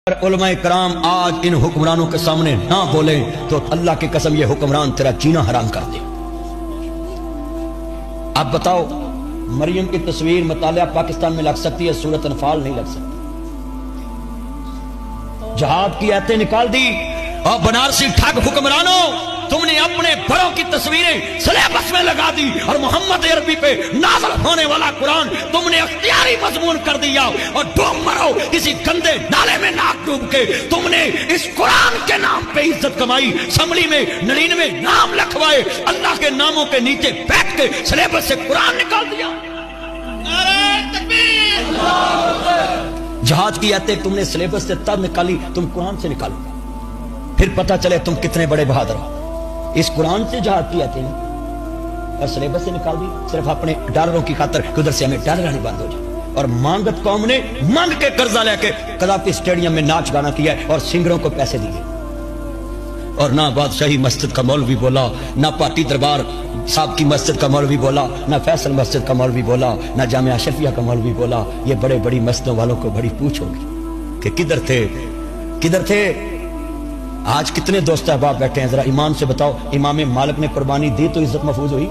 اگر علماء کرام آج ان حکمرانوں کے سامنے نہ بولیں تو اللہ کی قسم یہ حکمران تیرا جینا حرام کر دے۔ اب بتاؤ مریم کی تصویر مطالعہ پاکستان میں لگ سکتی ہے؟ سورۃ انفال نہیں لگ سکتی۔ جہاد کی آیتیں نکال دی اور بنارسی ٹھگ حکمرانوں تم نے اپنے بڑوں کی تصویریں سلیبس میں لگا دی اور محمد عربی پہ نازل ہونے والا قرآن تم نے اختیاری مضمون کر دیا اور ڈوب مرو کسی گندے نالے میں ناک ڈوب کے تم نے اس قرآن کے نام پہ عزت کمائی، اسمبلی میں 99 نام لکھوائے، اللہ کے ناموں کے نیچے بیٹھ کے سلیبس سے قرآن نکال دیا۔ نعرہ تکبیر! جہاد کی آیتیں تم نے سلیبس سے تب نکالی، تم قرآن سے نکالو، پھر پتہ چلے تم کتنے بڑے بہادر ہو۔ اس قرآن سے جہاد کی آیتیں اور سلیبس سے نکال دی صرف اپنے ڈالروں کی خاطر کہ ادھر سے ہمیں ڈالر آنے بند ہو جائے۔ اور مانگت قوم نے مانگ کے قرضہ لے کے قذافی اسٹیڈیم میں ناچ گانا کیا اور سنگروں کو پیسے دیے، اور نہ بادشاہی مسجد کا مولوی بولا، نہ پاٹی دربار صاحب کی مسجد کا مولوی بولا، نہ فیصل مسجد کا مولوی بولا، نہ جامعہ اشرفیہ کا مولوی بولا۔ یہ بڑے بڑی مسجدوں والوں کو بڑی پوچھ ہوگی کہ کدھر تھے؟ آج کتنے دوست احباب بیٹھے ہیں؟ ذرا ایمان سے بتاؤ، امام مالک نے قربانی دی تو عزت محفوظ ہوئی؟